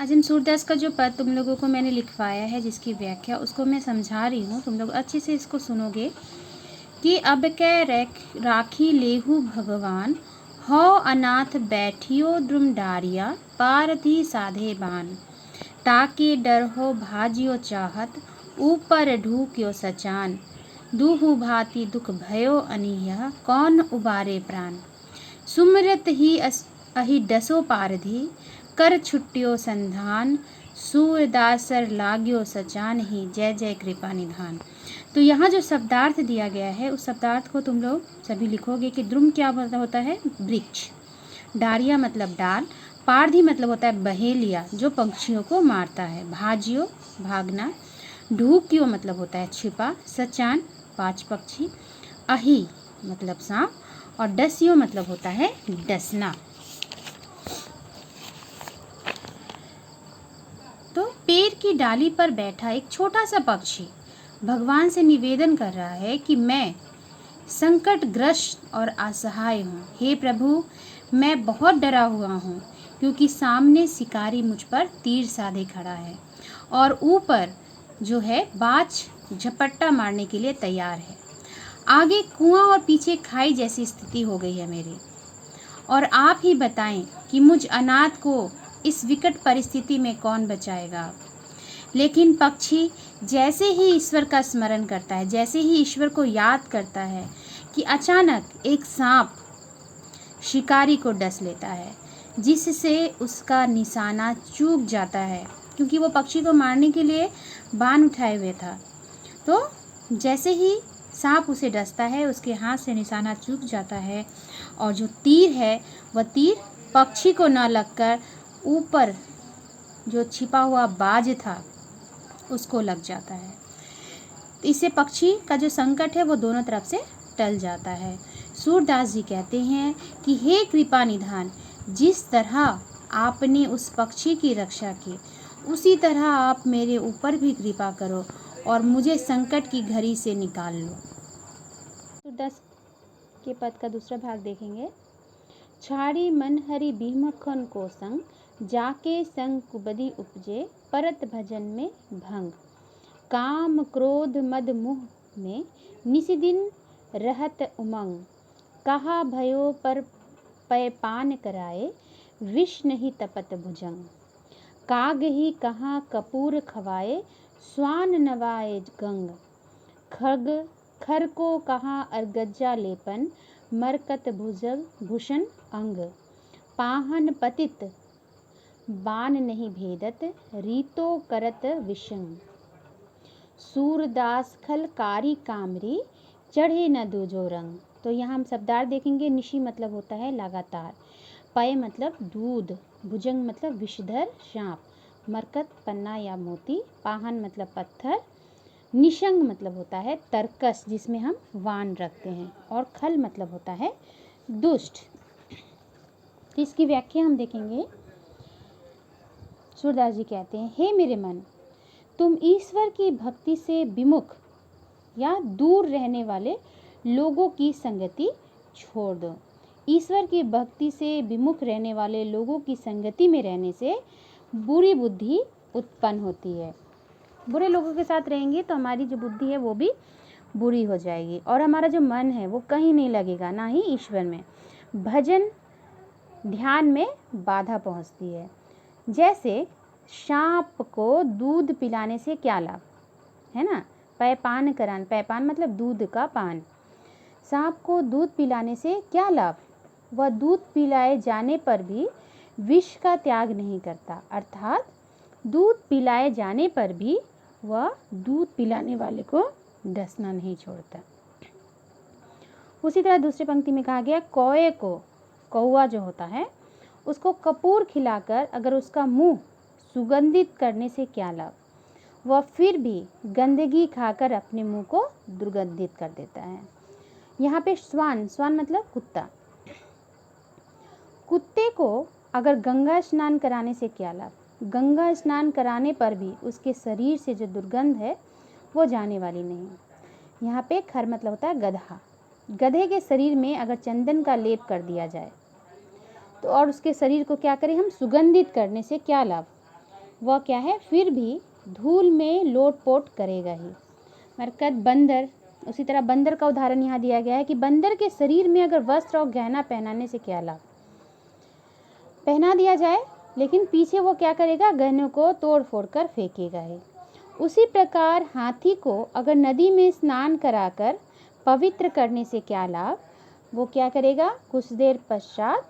आज हम सूरदास का जो पद तुम लोगों को मैंने लिखवाया है, जिसकी व्याख्या उसको मैं समझा रही हूँ, तुम लोग अच्छे से इसको सुनोगे। कि अब कै राखी लेहू भगवान, हो अनाथ बैठियो द्रुम डारिया, पारधी साधे बान, ताके डर हो भाजियो चाहत, ऊपर ढूक्यो सचान, दूहु भांति दुख भयो अनिह, कौन उबारे प्राण, सुमरत ही अहि डसो पारधी, कर छुट्टियो संधान, सूरदासर लाग्यो सचान ही, जय जय कृपा निधान। तो यहाँ जो शब्दार्थ दिया गया है, उस शब्दार्थ को तुम लोग सभी लिखोगे कि द्रुम क्या होता है? वृक्ष। डारिया मतलब डाल। पारधी मतलब होता है बहेलिया, जो पक्षियों को मारता है। भाजियो भागना। ढूकियो मतलब होता है छिपा। सचान 5 पक्षी। अहि मतलब सांप। और डसियो मतलब होता है डसना। तो पेड़ की डाली पर बैठा एक छोटा सा पक्षी भगवान से निवेदन कर रहा है कि मैं संकटग्रस्त और असहाय हूँ। हे प्रभु, मैं बहुत डरा हुआ हूँ, क्योंकि सामने शिकारी मुझ पर तीर साधे खड़ा है और ऊपर जो है बाज झपट्टा मारने के लिए तैयार है। आगे कुआं और पीछे खाई जैसी स्थिति हो गई है मेरी। और आप ही बताएं कि मुझ अनाथ को इस विकट परिस्थिति में कौन बचाएगा। लेकिन पक्षी जैसे ही ईश्वर का स्मरण करता है, जैसे ही ईश्वर को याद करता है, कि अचानक एक सांप शिकारी को डस लेता है, जिससे उसका निशाना चूक जाता है, क्योंकि वो पक्षी को मारने के लिए बाण उठाए हुए था। तो जैसे ही सांप उसे डसता है, उसके हाथ से निशाना चूक जाता है और जो तीर है वह तीर पक्षी को न लगकर ऊपर जो छिपा हुआ बाज था उसको लग जाता है। तो इससे पक्षी का जो संकट है वो दोनों तरफ से टल जाता है। सूरदास जी कहते हैं कि हे कृपा निधान, जिस तरह आपने उस पक्षी की रक्षा की, उसी तरह आप मेरे ऊपर भी कृपा करो और मुझे संकट की घड़ी से निकाल लो। सूरदास के पद का दूसरा भाग देखेंगे। छाड़ी मन हरि बीमखन को संग, जाके संग कुबदी उपजे, परत भजन में भंग, काम क्रोध मद मुह में निसिदिन रहत उमंग, कहा भयो पर पैपान कराए, विष नहीं तपत भुजंग, काग ही कहाँ कपूर खवाए, स्वान नवाए गंग, खग खर को कहाँ अर्गज्जा लेपन, मरकत भूषण अंग, पाहन पतित बान नहीं भेदत, रीतो करत विषंग, सूरदास खल कारी कामरी, चढ़े न दूजो रंग। तो यहाँ हम शब्दार्थ देखेंगे। निशी मतलब होता है लगातार। पय मतलब दूध। भुजंग मतलब विषधर सांप। मरकत पन्ना या मोती। पाहन मतलब पत्थर। निशंग मतलब होता है तरकस, जिसमें हम वान रखते हैं। और खल मतलब होता है दुष्ट। तो इसकी व्याख्या हम देखेंगे। सूरदास जी कहते हैं, हे मेरे मन, तुम ईश्वर की भक्ति से विमुख या दूर रहने वाले लोगों की संगति छोड़ दो। ईश्वर की भक्ति से विमुख रहने वाले लोगों की संगति में रहने से बुरी बुद्धि उत्पन्न होती है। बुरे लोगों के साथ रहेंगे तो हमारी जो बुद्धि है वो भी बुरी हो जाएगी और हमारा जो मन है वो कहीं नहीं लगेगा, ना ही ईश्वर में। भजन ध्यान में बाधा पहुंचती है। जैसे सांप को दूध पिलाने से क्या लाभ है ना, पैपान करान, पैपान मतलब दूध का पान। सांप को दूध पिलाने से क्या लाभ, वह दूध पिलाए जाने पर भी विष का त्याग नहीं करता, अर्थात दूध पिलाए जाने पर भी वह दूध पिलाने वाले को डसना नहीं छोड़ता। उसी तरह दूसरी पंक्ति में कहा गया, कौए को, कौआ जो होता है, उसको कपूर खिलाकर अगर उसका मुंह सुगंधित करने से क्या लाभ, वह फिर भी गंदगी खाकर अपने मुंह को दुर्गंधित कर देता है। यहाँ पे स्वान, स्वान मतलब कुत्ता, कुत्ते को अगर गंगा स्नान कराने से क्या लाभ, गंगा स्नान कराने पर भी उसके शरीर से जो दुर्गंध है वो जाने वाली नहीं। यहाँ पे खर मतलब होता है गधा, गधे के शरीर में अगर चंदन का लेप कर दिया जाए तो और उसके शरीर को क्या करें हम, सुगंधित करने से क्या लाभ, वह क्या है, फिर भी धूल में लोटपोट करेगा ही। मरकत बंदर, उसी तरह बंदर का उदाहरण यहाँ दिया गया है कि बंदर के शरीर में अगर वस्त्र और गहना पहनाने से क्या लाभ, पहना दिया जाए लेकिन पीछे वो क्या करेगा, गहनों को तोड़ फोड़ कर फेंकेगा ही। उसी प्रकार हाथी को अगर नदी में स्नान कराकर पवित्र करने से क्या लाभ, वो क्या करेगा, कुछ देर पश्चात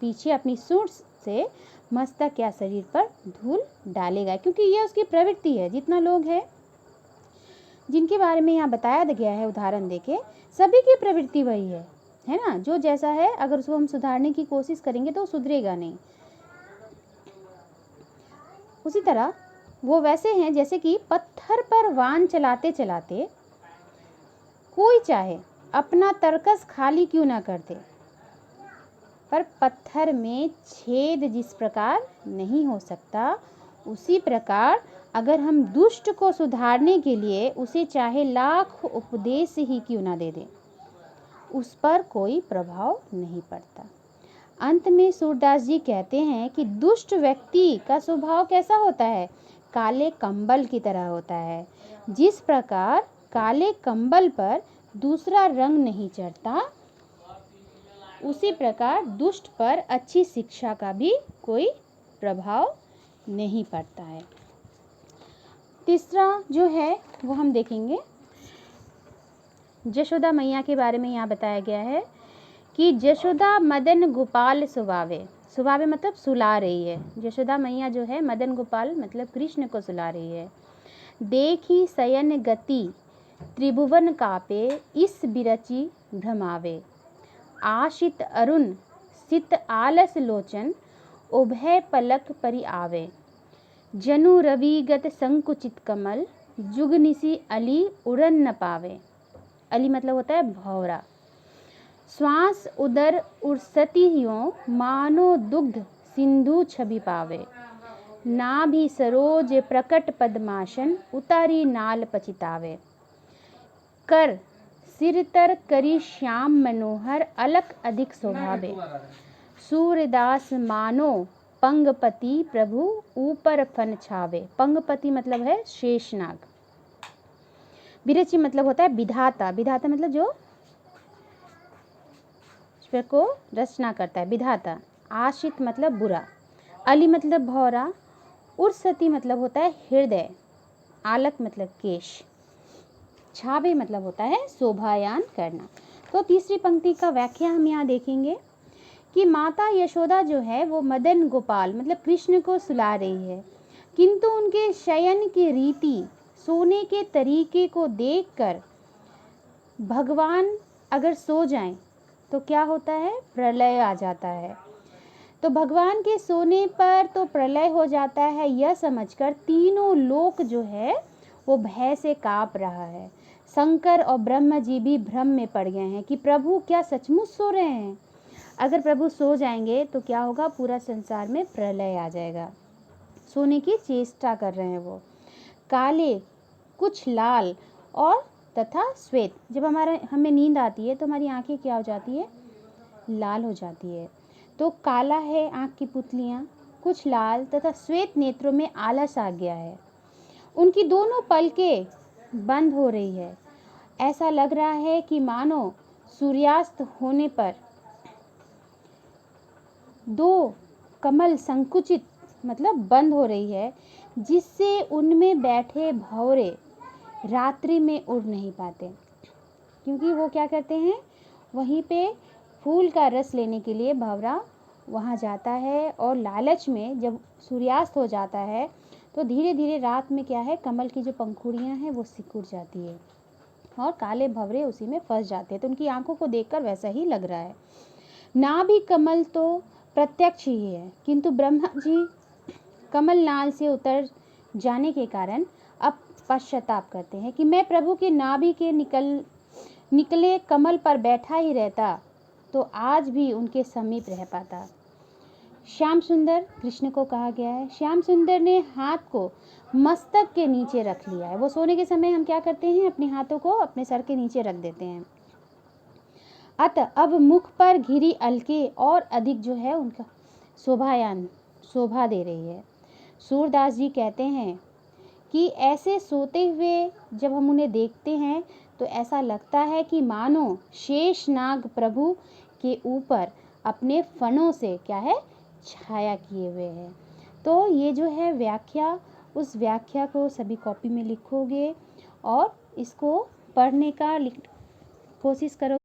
पीछे अपनी सूंड से मस्तक या शरीर पर धूल डालेगा, क्योंकि यह उसकी प्रवृत्ति है। जितना लोग हैं जिनके बारे में यहाँ बताया गया है उदाहरण देके, सभी की प्रवृत्ति वही है ना। जो जैसा है अगर उसको हम सुधारने की कोशिश करेंगे तो सुधरेगा नहीं। उसी तरह वो वैसे हैं जैसे कि पत्थर पर वाहन चलाते चलाते कोई चाहे अपना तरकस खाली क्यों ना कर दे, पर पत्थर में छेद जिस प्रकार नहीं हो सकता, उसी प्रकार अगर हम दुष्ट को सुधारने के लिए उसे चाहे लाख उपदेश ही क्यों ना दे दें, उस पर कोई प्रभाव नहीं पड़ता। अंत में सूरदास जी कहते हैं कि दुष्ट व्यक्ति का स्वभाव कैसा होता है, काले कंबल की तरह होता है। जिस प्रकार काले कंबल पर दूसरा रंग नहीं चढ़ता, उसी प्रकार दुष्ट पर अच्छी शिक्षा का भी कोई प्रभाव नहीं पड़ता है। तीसरा जो है वो हम देखेंगे, यशोदा मैया के बारे में यहाँ बताया गया है कि यशोदा मदन गोपाल सुभावे, सुभावे मतलब सुला रही है। यशोदा मैया जो है मदन गोपाल मतलब कृष्ण को सुला रही है। देखी शयन गति त्रिभुवन कापे, इस बिरची भ्रमावे, आशित अरुण सित आलस लोचन, उभय पलक परि आवे, जनु रविगत संकुचित कमल, जुगनिसी अली उड़न न पावे। अली मतलब होता है भौरा। श्वास उदर उर्सतियों, मानो दुग्ध सिंधु छवि पावे, नाभि सरोज प्रकट पद्मासन, उतारी नाल पचितावे, कर सिरतर करी श्याम मनोहर, अलक अधिक शोभावे, सूर्यदास मानो पंगपति, प्रभु ऊपर फन छावे। पंगपति मतलब है शेषनाग। बिरची मतलब होता है विधाता, विधाता मतलब जो ईश्वर को रचना करता है, विधाता। आशित मतलब बुरा, अली मतलब भौरा, उर्सती मतलब होता है हृदय, आलक मतलब केश, छावे मतलब होता है शोभायान करना। तो तीसरी पंक्ति का व्याख्या हम यहाँ देखेंगे कि माता यशोदा जो है वो मदन गोपाल मतलब कृष्ण को सुला रही है, किंतु उनके शयन की रीति, सोने के तरीके को देखकर भगवान अगर सो जाएं तो क्या होता है, प्रलय आ जाता है। तो भगवान के सोने पर तो प्रलय हो जाता है, यह समझकर तीनों लोक जो है वो भय से कांप रहा है। शंकर और ब्रह्मा जी भी भ्रम में पड़ गए हैं कि प्रभु क्या सचमुच सो रहे हैं। अगर प्रभु सो जाएंगे तो क्या होगा, पूरा संसार में प्रलय आ जाएगा। सोने की चेष्टा कर रहे हैं वो। काले, कुछ लाल और तथा श्वेत। जब हमें नींद आती है तो हमारी आंखें क्या हो जाती है, लाल हो जाती है। तो काला है आंख की पुतलियाँ, कुछ लाल तथा श्वेत नेत्रों में आलस आ गया है। उनकी दोनों पलकें बंद हो रही है। ऐसा लग रहा है कि मानो सूर्यास्त होने पर दो कमल संकुचित मतलब बंद हो रही है, जिससे उनमें बैठे भंवरे रात्रि में उड़ नहीं पाते, क्योंकि वो क्या करते हैं, वहीं पे फूल का रस लेने के लिए भंवरा वहाँ जाता है, और लालच में जब सूर्यास्त हो जाता है तो धीरे धीरे रात में क्या है, कमल की जो पंखुड़ियाँ हैं वो सिकुड़ जाती है और काले भंवरे उसी में फंस जाते हैं। तो उनकी आंखों को देखकर वैसा ही लग रहा है। ना भी कमल तो प्रत्यक्ष ही है, किंतु ब्रह्मा जी कमल नाल से उतर जाने के कारण अब पश्चाताप करते हैं कि मैं प्रभु के नाभि के निकले कमल पर बैठा ही रहता तो आज भी उनके समीप रह पाता। श्याम सुंदर कृष्ण को कहा गया है। श्याम सुंदर ने हाथ को मस्तक के नीचे रख लिया है। वो सोने के समय हम क्या करते हैं, अपने हाथों को अपने सर के नीचे रख देते हैं। अतः अब मुख पर घिरी अलके और अधिक जो है उनका शोभा दे रही है। सूरदास जी कहते हैं कि ऐसे सोते हुए जब हम उन्हें देखते हैं तो ऐसा लगता है कि मानो शेषनाग प्रभु के ऊपर अपने फनों से क्या है, छाया किए हुए हैं। तो ये जो है व्याख्या, उस व्याख्या को सभी कॉपी में लिखोगे और इसको पढ़ने का कोशिश करो।